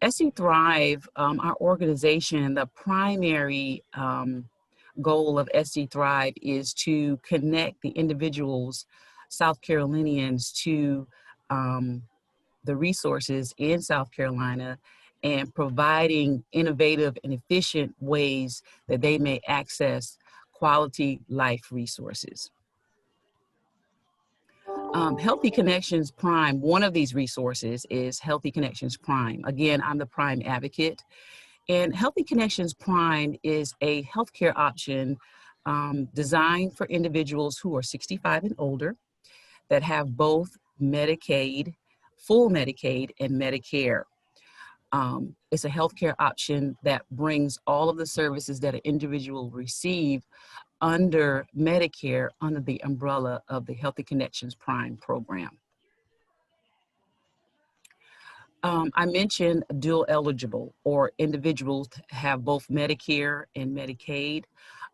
SC Thrive, our organization, the primary goal of SC Thrive is to connect the individuals, South Carolinians, to the resources in South Carolina and providing innovative and efficient ways that they may access quality life resources. Healthy Connections Prime, one of these resources is Healthy Connections Prime. Again, I'm the Prime advocate. And Healthy Connections Prime is a healthcare option designed for individuals who are 65 and older that have both Medicaid, full Medicaid, and Medicare. It's a healthcare option that brings all of the services that an individual receive under Medicare under the umbrella of the Healthy Connections Prime program. I mentioned dual eligible, or individuals have both Medicare and Medicaid.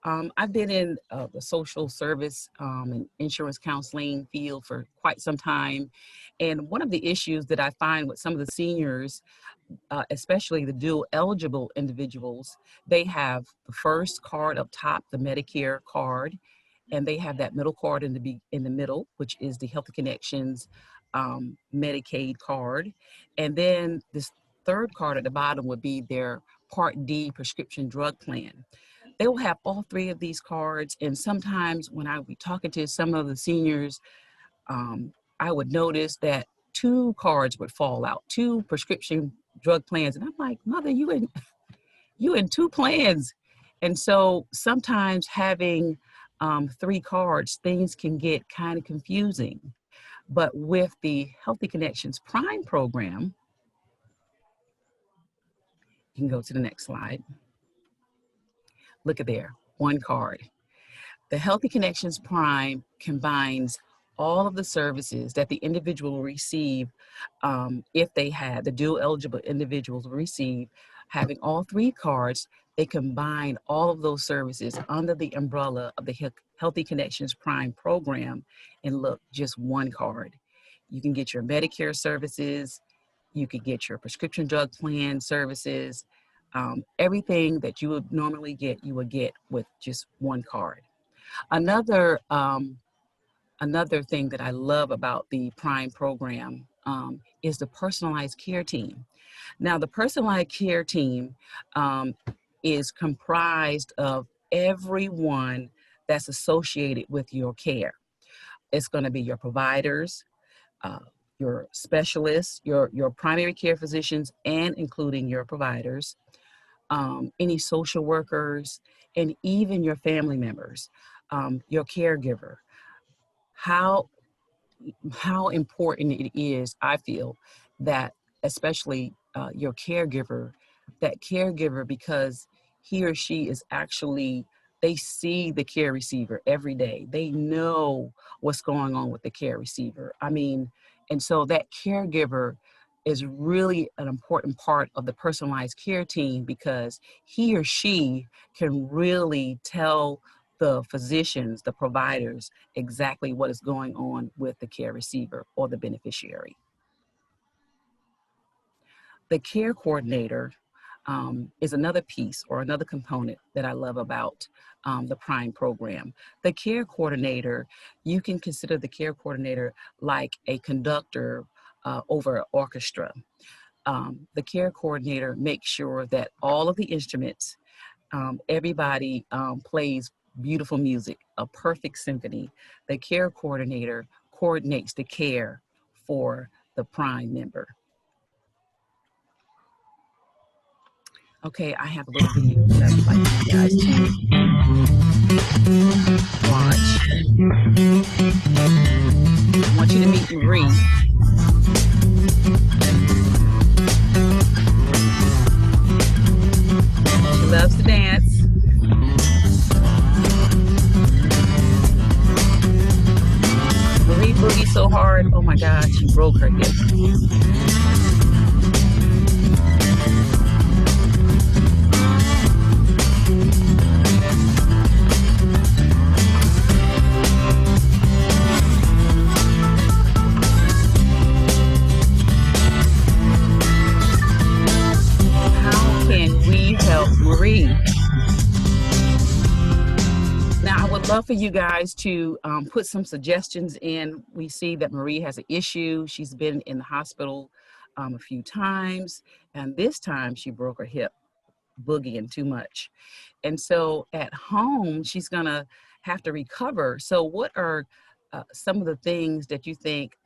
I've been in the social service and insurance counseling field for quite some time. And one of the issues that I find with some of the seniors, especially the dual eligible individuals, they have the first card up top, the Medicare card, and they have that middle card in the middle, which is the Healthy Connections Medicaid card. And then this third card at the bottom would be their Part D prescription drug plan. They will have all three of these cards. And sometimes when I would be talking to some of the seniors, I would notice that 2 cards would fall out, 2 prescription drug plans. And I'm like, Mother, you in 2 plans. And so sometimes having 3 cards, things can get kind of confusing. But with the Healthy Connections Prime program, you can go to the next slide. Look at there, 1 card. The Healthy Connections Prime combines all of the services that the individual will receive if they had, the dual eligible individuals will receive. Having all 3 cards, they combine all of those services under the umbrella of the Healthy Connections Prime program, and look, just 1 card. You can get your Medicare services, you could get your prescription drug plan services, everything that you would normally get, you would get with just 1 card. Another thing that I love about the Prime program is the personalized care team. Now, the personalized care team is comprised of everyone that's associated with your care. It's going to be your providers, your specialists, your primary care physicians, and including your providers, any social workers, and even your family members, your caregiver. How important it is, I feel, that especially your caregiver, because he or she is actually, they see the care receiver every day. They know what's going on with the care receiver. I mean, and so that caregiver is really an important part of the personalized care team, because he or she can really tell the physicians, the providers, exactly what is going on with the care receiver or the beneficiary. The care coordinator is another piece or another component that I love about the Prime program. The care coordinator, you can consider the care coordinator like a conductor over an orchestra. The care coordinator makes sure that all of the instruments, everybody plays beautiful music, a perfect symphony. The care coordinator coordinates the care for the Prime member. Okay, I have a little video that I would like you guys to watch. I want you to meet Marie. She loves to dance. Marie boogie so hard, oh my God, she broke her hip. love for you guys to put some suggestions in. We see that Marie has an issue. She's been in the hospital a few times, and this time she broke her hip boogieing too much. And so at home, she's gonna have to recover. So what are some of the things that you think,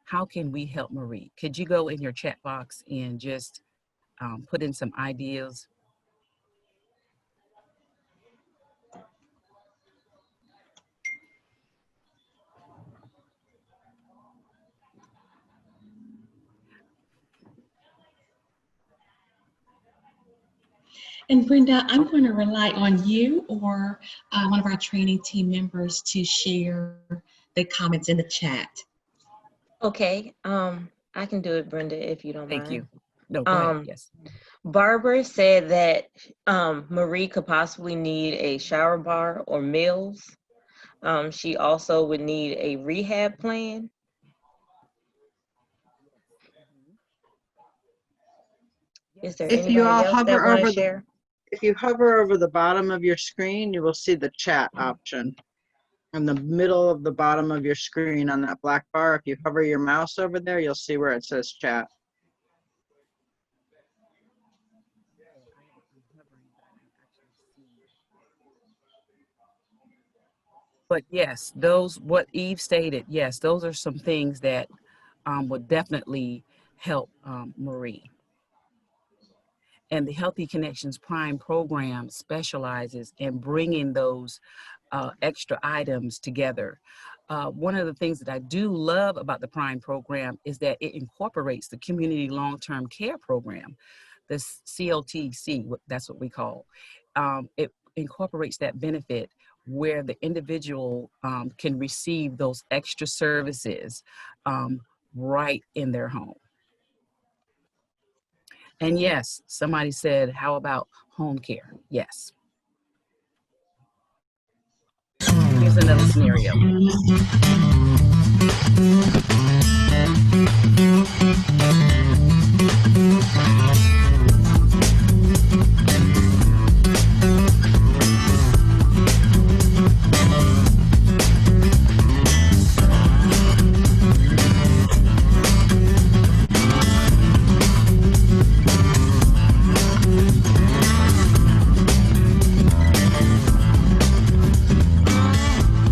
how can we help Marie? Could you go in your chat box and just put in some ideas? And Brenda, I'm going to rely on you or one of our training team members to share the comments in the chat. Okay, I can do it, Brenda, if you don't Thank mind. you. No, go ahead. Yes. Barbara said that Marie could possibly need a shower bar or meals. She also would need a rehab plan. Is there If you anybody all else that hover want to over share? if you hover over the bottom of your screen, you will see the chat option. In the middle of the bottom of your screen on that black bar, if you hover your mouse over there, you'll see where it says chat. But yes, those, what Eve stated, yes, those are some things that would definitely help Marie. And the Healthy Connections Prime program specializes in bringing those extra items together. One of the things that I do love about the Prime program is that it incorporates the Community Long-Term Care Program, the CLTC, that's what we call. It incorporates that benefit where the individual can receive those extra services right in their home. And yes, somebody said, how about home care? Yes. Here's another scenario.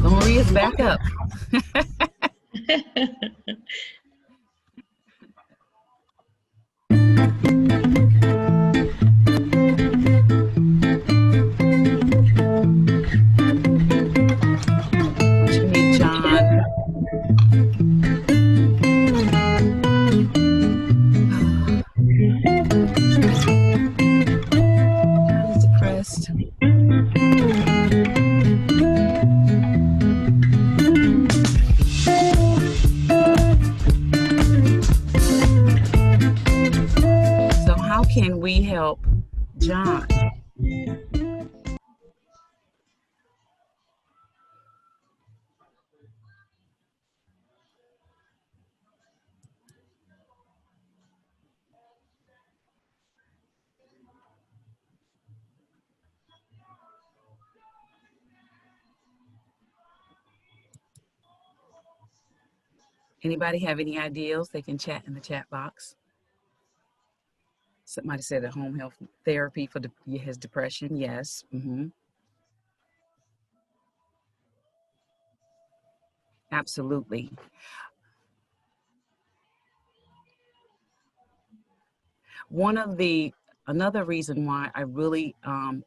Maria's back up. What you need, John? He's depressed. So how can we help John? Anybody have any ideas? They can chat in the chat box. Somebody said at home health therapy for his depression. Yes. Absolutely. Another reason why I really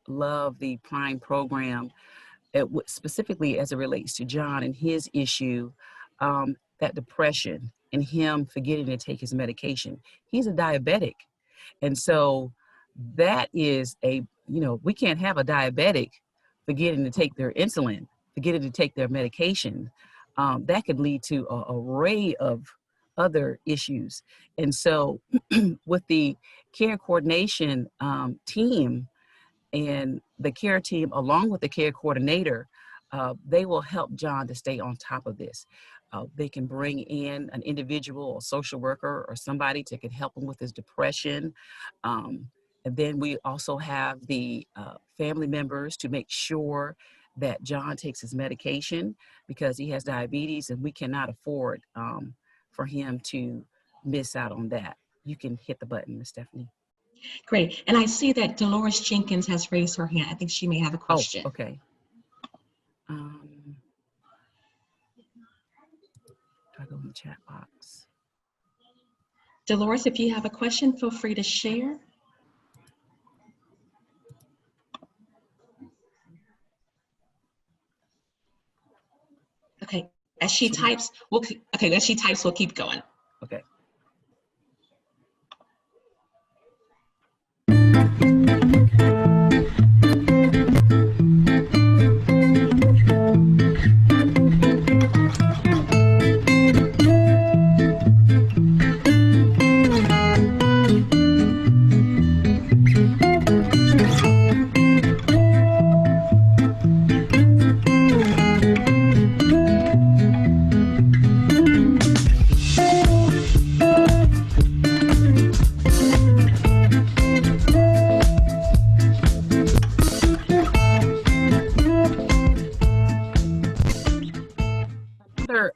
love the Prime program, specifically as it relates to John and his issue, that depression and him forgetting to take his medication. He's a diabetic. And so that is we can't have a diabetic forgetting to take their insulin, forgetting to take their medication. That could lead to an array of other issues. And so with the care coordination team and the care team, along with the care coordinator, they will help John to stay on top of this. They can bring in an individual, a social worker, or somebody to can help him with his depression. And then we also have the family members to make sure that John takes his medication because he has diabetes, and we cannot afford for him to miss out on that. You can hit the button, Miss Stephanie. Great. And I see that Dolores Jenkins has raised her hand. I think she may have a Oh, question. okay. Do I go in the chat box? Dolores, if you have a question, feel free to share. Okay, as she types, we'll keep going. Okay.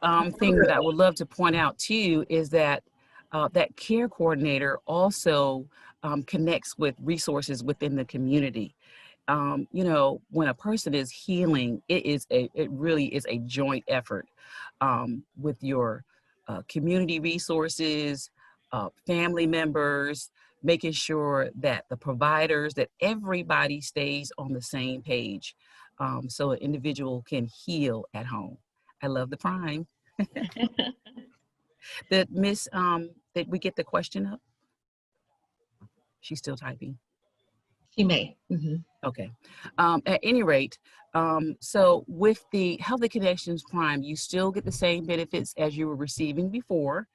Another thing that I would love to point out too is that that care coordinator also connects with resources within the community. You know, when a person is healing, it really is a joint effort with your community resources, family members, making sure that the providers, that everybody stays on the same page, so an individual can heal at home. I love the Prime. Did did we get the question up? She's still typing. She may. Okay. At any rate, so with the Healthy Connections Prime, you still get the same benefits as you were receiving before.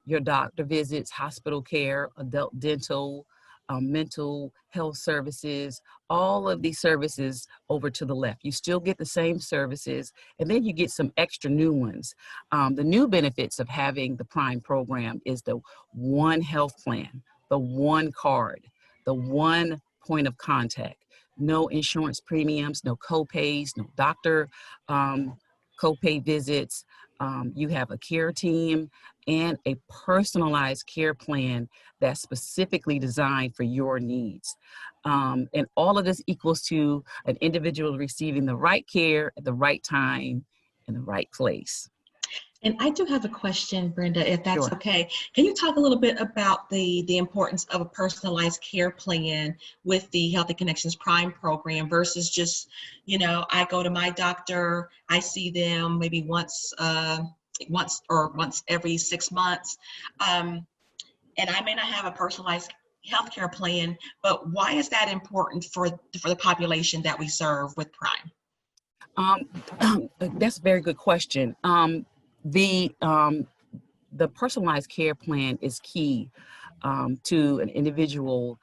Your doctor visits, hospital care, adult dental, mental health services, all of these services over to the left. You still get the same services, and then you get some extra new ones. The new benefits of having the Prime program is the one health plan, the one card, the one point of contact, no insurance premiums, no co-pays, no doctor co-pay visits. You have a care team and a personalized care plan that's specifically designed for your needs. And all of this equals to an individual receiving the right care at the right time in the right place. And I do have a question, Brenda, if that's Sure. okay. Can you talk a little bit about the importance of a personalized care plan with the Healthy Connections Prime program versus just, you know, I go to my doctor, I see them maybe once every 6 months, and I may not have a personalized healthcare plan, but why is that important for the population that we serve with Prime? That's a very good question. The personalized care plan is key to an individual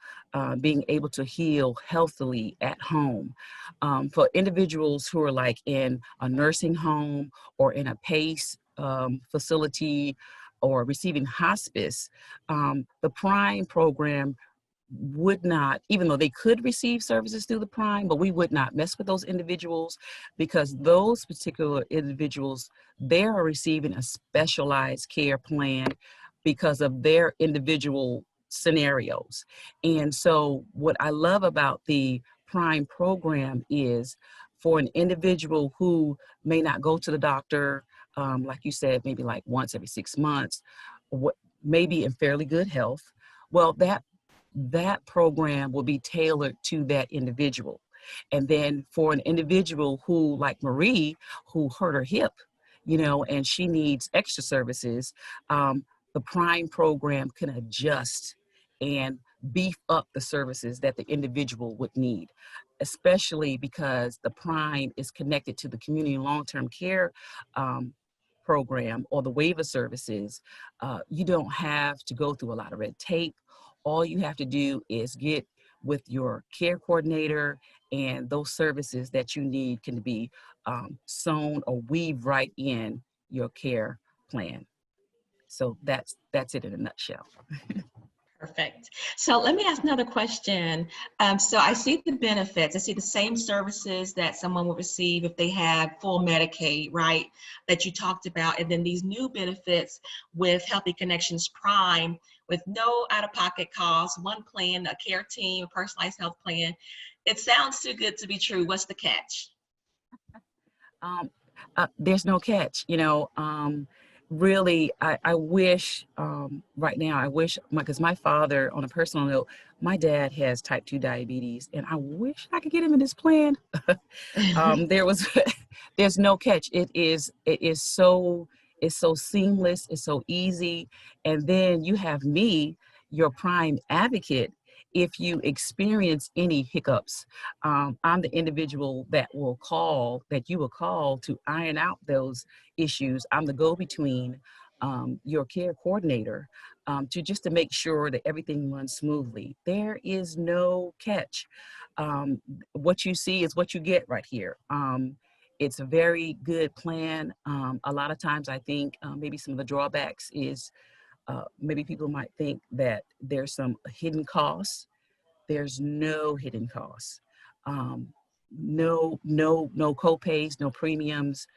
being able to heal healthily at home. For individuals who are like in a nursing home or in a PACE facility or receiving hospice, the Prime program would not, even though they could receive services through the Prime, but we would not mess with those individuals because those particular individuals, they are receiving a specialized care plan because of their individual scenarios. And so what I love about the Prime program is for an individual who may not go to the doctor, like you said, maybe like once every 6 months, maybe in fairly good health, well, that program will be tailored to that individual. And then for an individual who, like Marie, who hurt her hip, you know, and she needs extra services, the Prime program can adjust and beef up the services that the individual would need, especially because the Prime is connected to the community long-term care program or the waiver services. You don't have to go through a lot of red tape. All you have to do is get with your care coordinator, and those services that you need can be sewn or weaved right in your care plan. So that's it in a nutshell. Perfect. So let me ask another question. So I see the benefits. I see the same services that someone would receive if they had full Medicaid, right? That you talked about. And then these new benefits with Healthy Connections Prime with no out-of-pocket costs, one plan, a care team, a personalized health plan. It sounds too good to be true. What's the catch? There's no catch, really, I wish, right now, I wish, because my father, on a personal note, my dad has type 2 diabetes, and I wish I could get him in this plan. There was, there's no catch. It's so seamless, it's so easy. And then you have me, your prime advocate. If you experience any hiccups, I'm the individual that you will call to iron out those issues. I'm the go-between, your care coordinator, to make sure that everything runs smoothly. There is no catch. What you see is what you get right here. It's a very good plan. A lot of times I think maybe some of the drawbacks is maybe people might think that there's some hidden costs. There's no hidden costs. No co-pays, no premiums,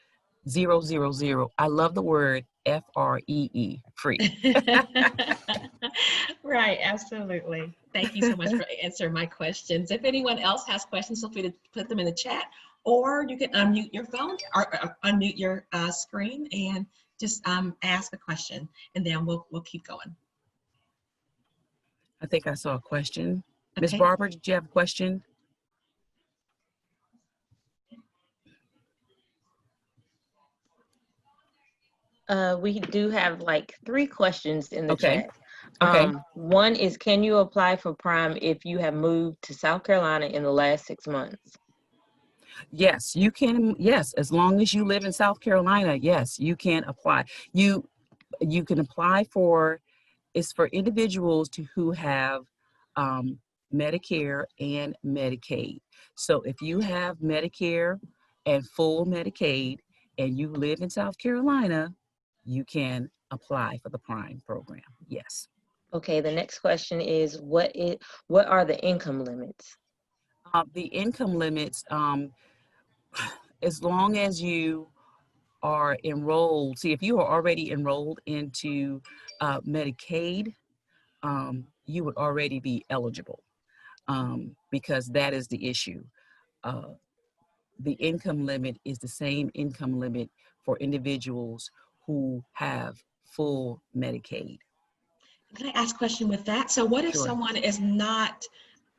000. I love the word FREE, free. Right, absolutely. Thank you so much for answering my questions. If anyone else has questions, feel free to put them in the chat, or you can unmute your phone or unmute your screen and just ask a question, and then we'll keep going. I think I saw a question. Ms. Okay. Barber, did you have a question? We do have like 3 questions in the Okay. chat. Okay. One is, can you apply for Prime if you have moved to South Carolina in the last 6 months? Yes, you can. Yes, as long as you live in South Carolina, yes, you can apply. You can apply for, it's for individuals who have Medicare and Medicaid. So if you have Medicare and full Medicaid and you live in South Carolina, you can apply for the Prime program. Yes. Okay, the next question is, what are the income limits? The income limits, as long as you are enrolled, see, if you are already enrolled into Medicaid, you would already be eligible, because that is the issue. The income limit is the same income limit for individuals who have full Medicaid. Can I ask a question with that? So what if Sure. someone is not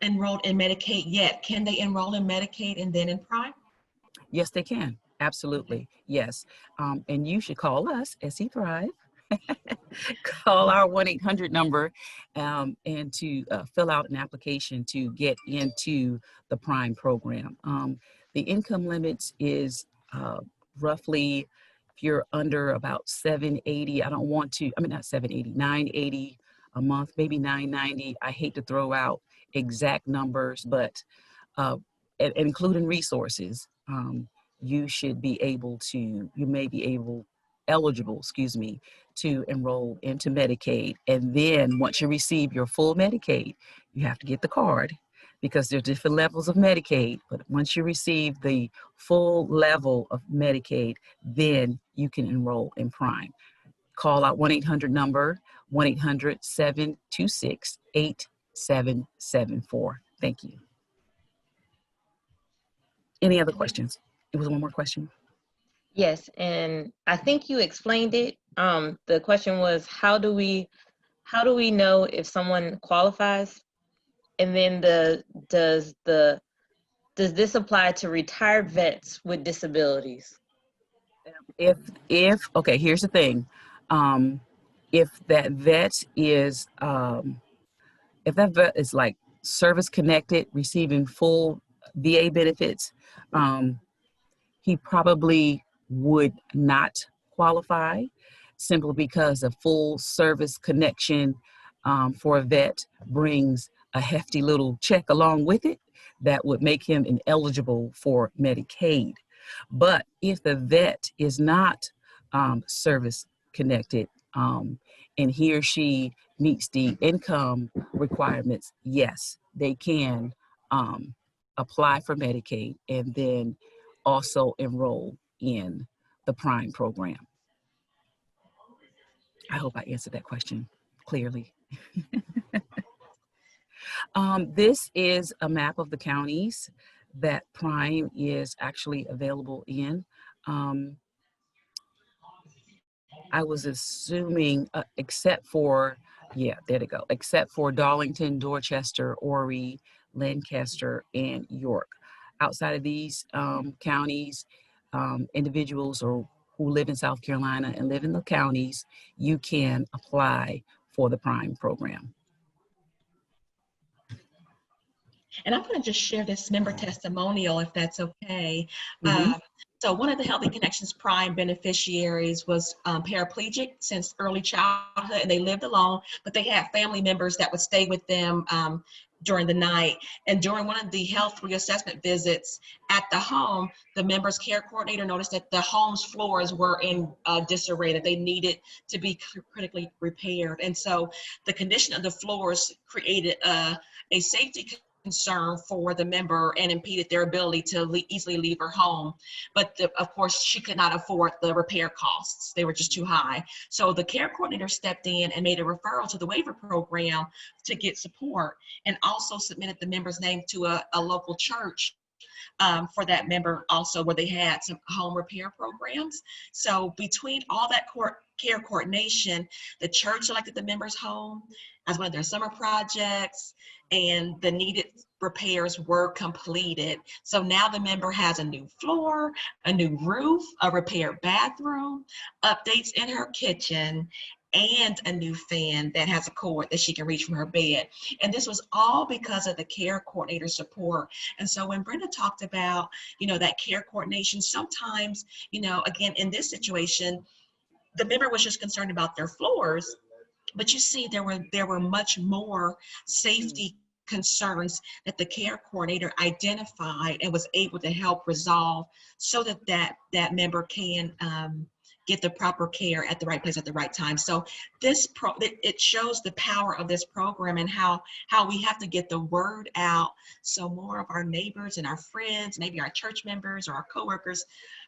enrolled in Medicaid yet? Can they enroll in Medicaid and then in Prime? Yes, they can. Absolutely. Yes. And you should call us, SE Thrive. Call our 1-800 number and to fill out an application to get into the Prime program. The income limits is roughly, if you're under about 780, I don't want to, I mean, not 780, 980 a month, maybe 990. I hate to throw out exact numbers, but including resources, you should be able to, you may be eligible, to enroll into Medicaid. And then once you receive your full Medicaid, you have to get the card because there's different levels of Medicaid. But once you receive the full level of Medicaid, then you can enroll in Prime. Call out 1-800 number, 1-800-726-8774. Thank you. Any other questions? It was one more question. Yes, and I think you explained it. The question was, how do we know if someone qualifies? And then does this apply to retired vets with disabilities? Okay, here's the thing. If that vet is like service connected, receiving full VA benefits, he probably would not qualify, simply because a full service connection for a vet brings a hefty little check along with it that would make him ineligible for Medicaid. But if the vet is not service connected, and he or she meets the income requirements, yes, they can apply for Medicaid and then also enroll in the Prime program. I hope I answered that question clearly. This is a map of the counties that Prime is actually available in. I was assuming, except for, yeah, there they go, except for Darlington, Dorchester, Horry, Lancaster, and York. Outside of these counties, individuals who live in South Carolina and live in the counties, you can apply for the Prime program. And I'm going to just share this member testimonial, if that's okay. Mhm. So one of the Healthy Connections Prime beneficiaries was paraplegic since early childhood, and they lived alone, but they had family members that would stay with them during the night. And during one of the health reassessment visits at the home, the member's care coordinator noticed that the home's floors were in disarray, that they needed to be critically repaired. And so the condition of the floors created a safety concern for the member and impeded their ability to easily leave her home. But of course, she could not afford the repair costs. They were just too high. So the care coordinator stepped in and made a referral to the waiver program to get support, and also submitted the member's name to a local church for that member also, where they had some home repair programs. So between all that care coordination, the church selected the member's home as one of their summer projects, and the needed repairs were completed. So now the member has a new floor, a new roof, a repaired bathroom, updates in her kitchen, and a new fan that has a cord that she can reach from her bed. And this was all because of the care coordinator support. And so when Brenda talked about, that care coordination, sometimes, again, in this situation, the member was just concerned about their floors, but you see there were much more safety concerns that the care coordinator identified and was able to help resolve, so that member can get the proper care at the right place at the right time. So it shows the power of this program, and how we have to get the word out so more of our neighbors and our friends, maybe our church members or our coworkers,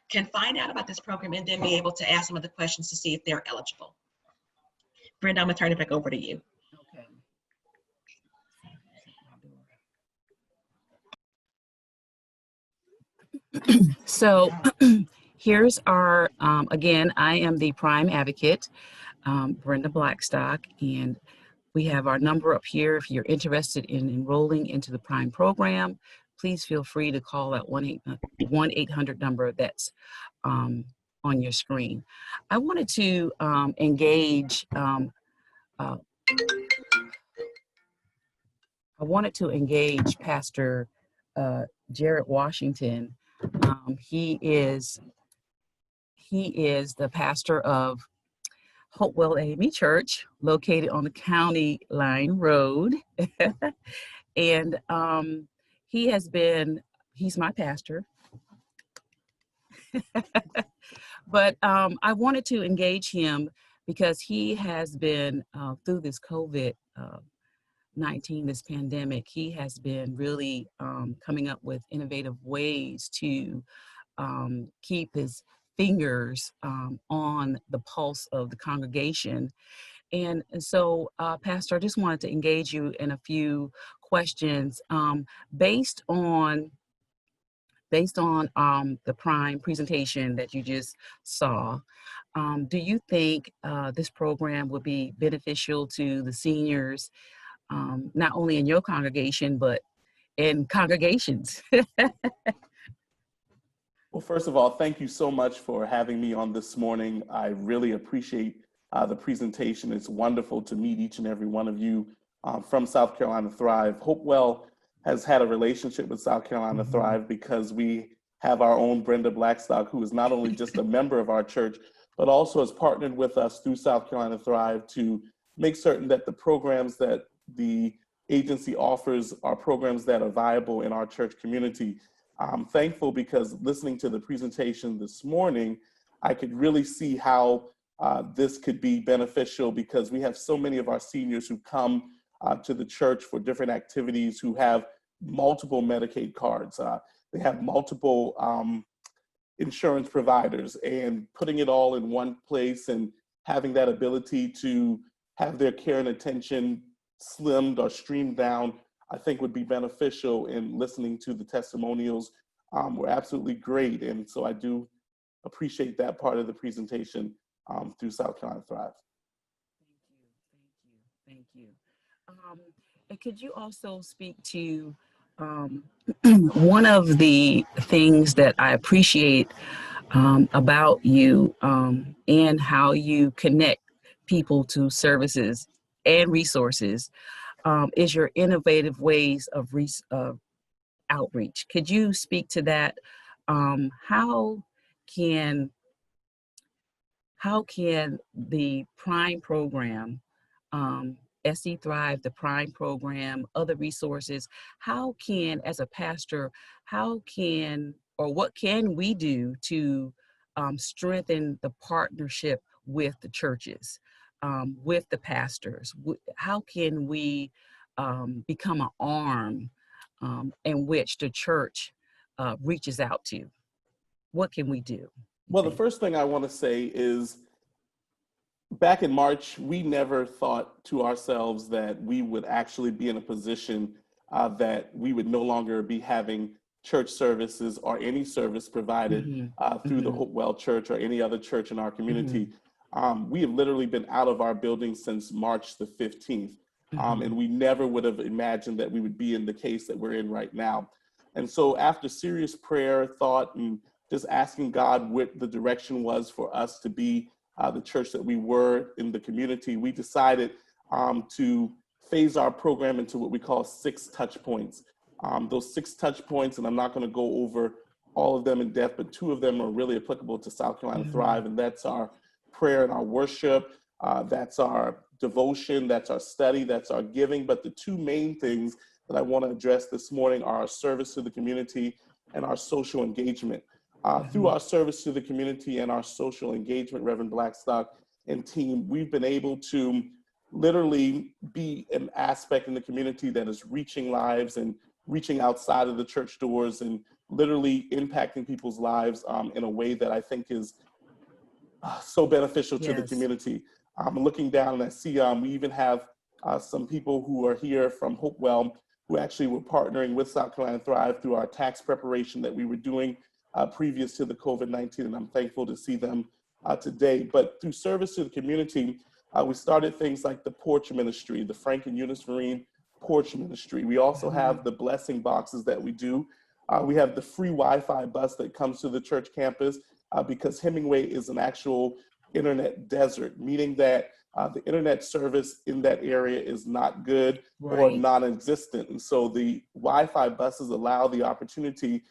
can find out about this program and then be able to ask some of the questions to see if they're eligible. Brenda, I'm gonna turn it back over to you. Okay. So here's our, again, I am the Prime advocate, Brenda Blackstock, and we have our number up here. If you're interested in enrolling into the Prime program, please feel free to call that 1-800 number that's on your screen. I wanted to engage Pastor Jared Washington. He is the pastor of Hopewell AME Church, located on the County Line Road. And he's my pastor. But I wanted to engage him because he has been, through this COVID-19, this pandemic, he has been really coming up with innovative ways to keep his fingers on the pulse of the congregation. And so, Pastor, I just wanted to engage you in a few questions based on the Prime presentation that you just saw. Do you think this program would be beneficial to the seniors, not only in your congregation, but in congregations? Well, first of all, thank you so much for having me on this morning. I really appreciate the presentation. It's wonderful to meet each and every one of you from South Carolina Thrive. Hopewell has had a relationship with South Carolina Thrive because we have our own Brenda Blackstock, who is not only just a member of our church, but also has partnered with us through South Carolina Thrive to make certain that the programs that the agency offers are programs that are viable in our church community. I'm thankful because listening to the presentation this morning, I could really see how this could be beneficial because we have so many of our seniors who come to the church for different activities who have multiple Medicaid cards. They have multiple insurance providers, and putting it all in one place and having that ability to have their care and attention slimmed or streamed down, I think would be beneficial. And listening to the testimonials were absolutely great. And so I do appreciate that part of the presentation through South Carolina Thrive. Thank you. And could you also speak to one of the things that I appreciate about you and how you connect people to services and resources is your innovative ways of outreach. Could you speak to that? How can the Prime program, SC Thrive, the Prime program, other resources, how can, as a pastor, what can we do to strengthen the partnership with the churches, with the pastors? How can we become an arm in which the church reaches out to? What can we do? Well, the first thing I want to say is back in March, we never thought to ourselves that we would actually be in a position that we would no longer be having church services or any service provided through the Hopewell Church or any other church in our community. We have literally been out of our building since March the 15th. And we never would have imagined that we would be in the case that we're in right now. And so after serious prayer, thought, and just asking God what the direction was for us to be the church that we were in the community, we decided to phase our program into what we call 6 touch points. Those 6 touch points, and I'm not going to go over all of them in depth, but 2 of them are really applicable to South Carolina Thrive, and that's our prayer and our worship, that's our devotion, that's our study, that's our giving. But the 2 main things that I want to address this morning are our service to the community and our social engagement. Through our service to the community and our social engagement, Reverend Blackstock and team, we've been able to literally be an aspect in the community that is reaching lives and reaching outside of the church doors and literally impacting people's lives in a way that I think is so beneficial to the community. I'm looking down and I see we even have some people who are here from Hopewell who actually were partnering with South Carolina Thrive through our tax preparation that we were doing previous to the COVID-19, and I'm thankful to see them today. But through service to the community, we started things like the porch ministry, the Frank and Eunice Marine porch ministry. We also have the blessing boxes that we do. We have the free Wi-Fi bus that comes to the church campus because Hemingway is an actual internet desert, meaning that the internet service in that area is not good or non-existent. And so the Wi-Fi buses allow the opportunity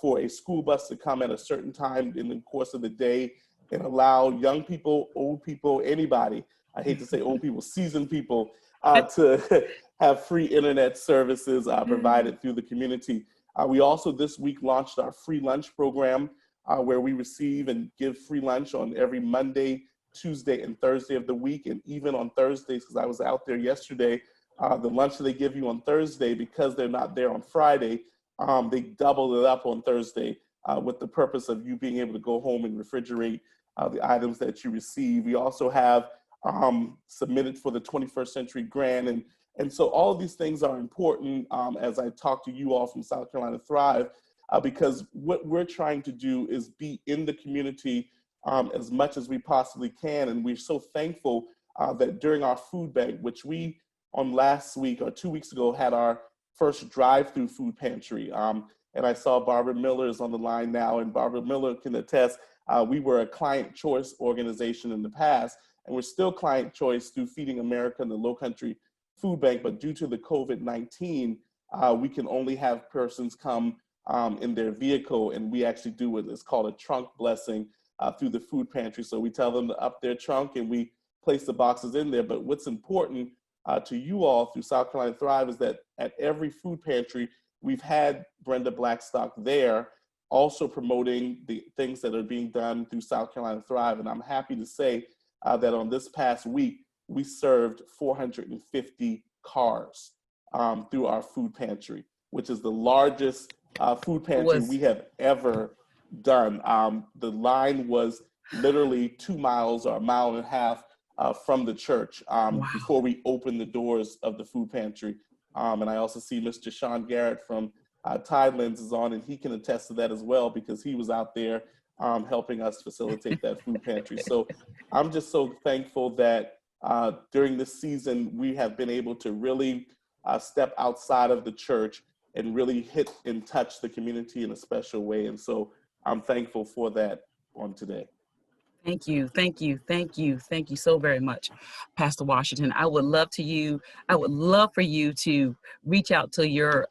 for a school bus to come at a certain time in the course of the day and allow young people, old people, anybody, I hate to say old people, seasoned people, to have free internet services provided through the community. We also this week launched our free lunch program where we receive and give free lunch on every Monday, Tuesday, and Thursday of the week. And even on Thursdays, because I was out there yesterday, the lunch that they give you on Thursday, because they're not there on Friday, they doubled it up on Thursday with the purpose of you being able to go home and refrigerate the items that you receive. We also have submitted for the 21st Century Grant. And so all of these things are important as I talk to you all from South Carolina Thrive, because what we're trying to do is be in the community as much as we possibly can. And we're so thankful that during our food bank, which we on last week or 2 weeks ago had our first drive-through food pantry. And I saw Barbara Miller is on the line now, and Barbara Miller can attest, we were a client choice organization in the past, and we're still client choice through Feeding America and the Low Country Food Bank, but due to the COVID-19, we can only have persons come in their vehicle, and we actually do what is called a trunk blessing through the food pantry. So we tell them to up their trunk and we place the boxes in there. But what's important to you all through South Carolina Thrive is that at every food pantry, we've had Brenda Blackstock there also promoting the things that are being done through South Carolina Thrive. And I'm happy to say that on this past week, we served 450 cars through our food pantry, which is the largest food pantry we have ever done. The line was literally 2 miles or a mile and a half from the church before we opened the doors of the food pantry. And I also see Mr. Sean Garrett from Tidelands is on, and he can attest to that as well, because he was out there helping us facilitate that food pantry. So I'm just so thankful that during this season, we have been able to really step outside of the church and really hit and touch the community in a special way. And so I'm thankful for that on today. Thank you, thank you, thank you, thank you so very much, Pastor Washington. I would love for you to reach out to your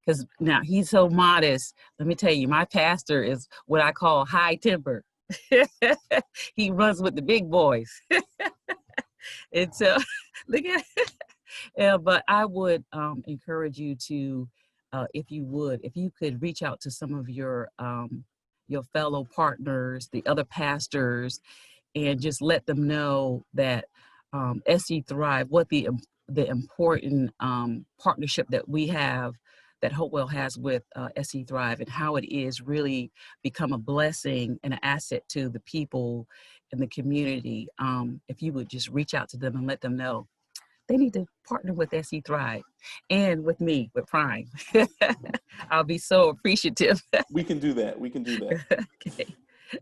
because now he's so modest. Let me tell you, my pastor is what I call high temper. He runs with the big boys. And so look at yeah, but I would encourage you to, if you could reach out to some of your fellow partners, the other pastors, and just let them know that SC Thrive, what the important partnership that we have, that Hopewell has with SC Thrive, and how it is really become a blessing and an asset to the people in the community. If you would just reach out to them and let them know they need to partner with SC Thrive and with me, with Prime. I'll be so appreciative. We can do that. We can do that. Okay.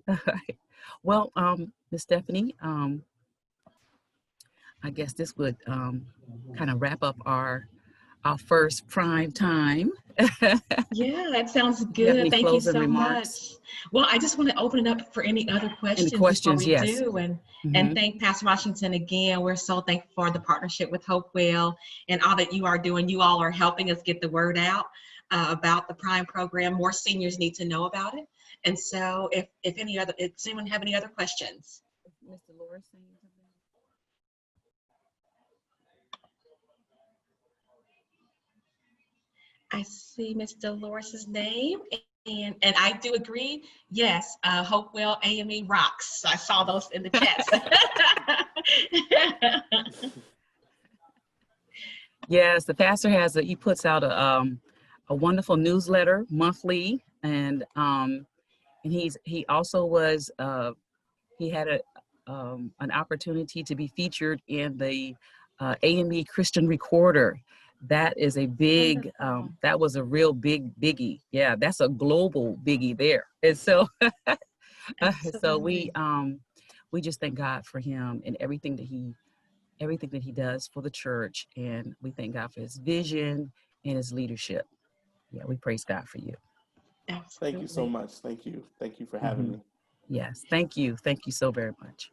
All right. Well, Ms. Stephanie, I guess this would kind of wrap up our first Prime time. Yeah, that sounds good. Thank you so much. Well, I just want to open it up for any other questions. Before we yes. do, and thank Pastor Washington again. We're so thankful for the partnership with Hopewell and all that you are doing. You all are helping us get the word out about the Prime program. More seniors need to know about it. And so, if anyone have any other questions? Mr. Loris saying something? I see Mr. Loris's name, and I do agree. Yes, Hopewell AME rocks. I saw those in the chat. Yes, the pastor he puts out a wonderful newsletter monthly, and he also was he had an opportunity to be featured in the AME Christian Recorder. That is a big, that was a real biggie. Yeah, that's a global biggie there. And so, so we just thank God for him and everything that he does for the church. And we thank God for his vision and his leadership. Yeah, we praise God for you. Absolutely. Thank you so much. Thank you. Thank you for having me. Yes, thank you. Thank you so very much.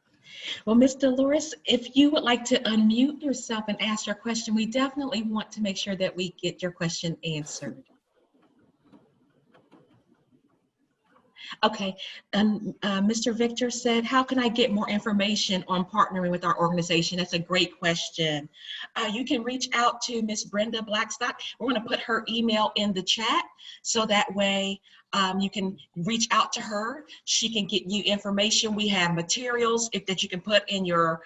Well, Mr. Loris, if you would like to unmute yourself and ask your question, we definitely want to make sure that we get your question answered. Okay, Mr. Victor said, how can I get more information on partnering with our organization? That's a great question. You can reach out to Miss Brenda Blackstock. We're going to put her email in the chat, so that way you can reach out to her. She can get you information. We have materials that you can put in your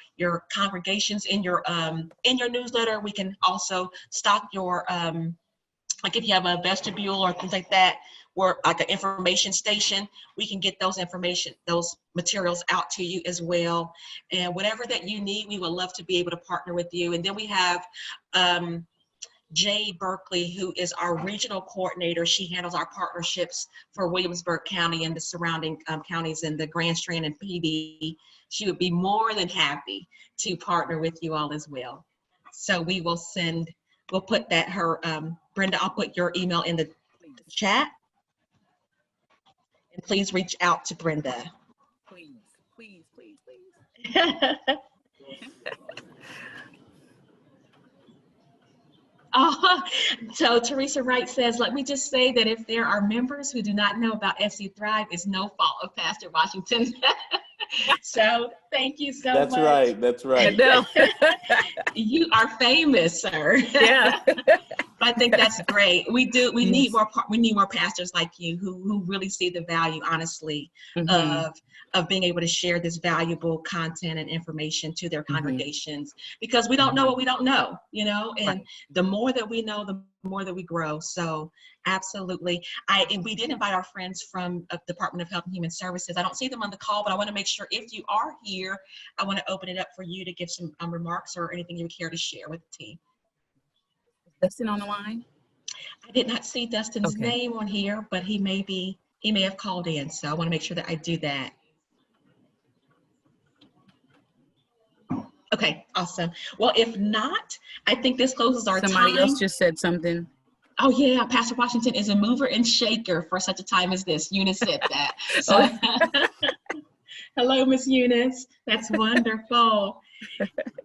congregations, in your newsletter. We can also stock your like if you have a vestibule or things like that, or like an information station, we can get those materials out to you as well. And whatever that you need, we would love to be able to partner with you. And then we have Jay Berkeley, who is our regional coordinator. She handles our partnerships for Williamsburg County and the surrounding counties in the Grand Strand and PD. She would be more than happy to partner with you all as well. So we will we'll put that Brenda, I'll put your email in the chat. And please reach out to Brenda. Please, please, please, please. So Teresa Wright says, let me just say that if there are members who do not know about SC Thrive, it's no fault of Pastor Washington. So thank you so much. That's right. That's right. You are famous, sir. Yeah. I think that's great. We Yes. need more pastors like you who really see the value, honestly, Mhm. of being able to share this valuable content and information to their Mhm. congregations, because we don't know what we don't know, you know, and Right. the more that we know, the more that we grow. So absolutely. And we did invite our friends from Department of Health and Human Services. I don't see them on the call, but I want to make sure if you are here, I want to open it up for you to give some remarks or anything you would care to share with the team. Dustin on the line? I did not see Dustin's Okay. name on here, but he may have called in. So I want to make sure that I do that. Okay, awesome. Well, if not, I think this closes our Somebody time. else just said something. Oh yeah, Pastor Washington is a mover and shaker for such a time as this. Eunice said that. So Oh. hello, Miss Eunice. That's wonderful.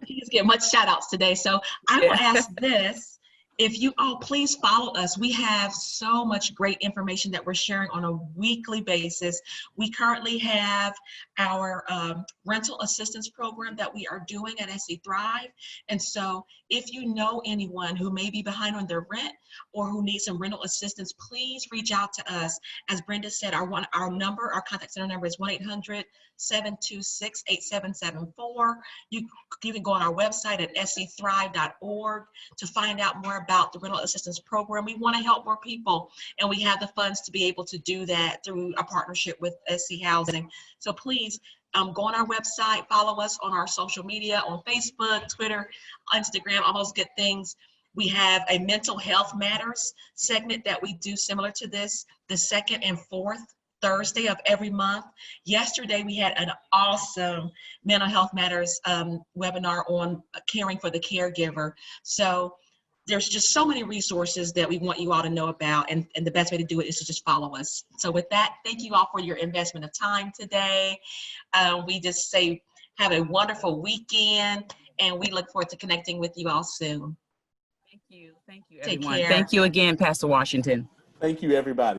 He's getting much shout outs today. So I will Yeah. ask this. If you all please follow us, we have so much great information that we're sharing on a weekly basis. We currently have our rental assistance program that we are doing at SC Thrive. And so if you know anyone who may be behind on their rent or who needs some rental assistance, please reach out to us. As Brenda said, our contact center number is 1-800-726-8774. You can go on our website at scthrive.org to find out more about the rental assistance program. We want to help more people, and we have the funds to be able to do that through a partnership with SC Housing. So please go on our website, follow us on our social media, on Facebook, Twitter, Instagram, all those good things. We have a mental health matters segment that we do similar to this, the second and fourth Thursday of every month. Yesterday, we had an awesome mental health matters webinar on caring for the caregiver. So there's just so many resources that we want you all to know about, and the best way to do it is to just follow us. So with that, thank you all for your investment of time today. We just say have a wonderful weekend, and we look forward to connecting with you all soon. Thank you. Thank you, Take everyone. care. Thank you again, Pastor Washington. Thank you, everybody.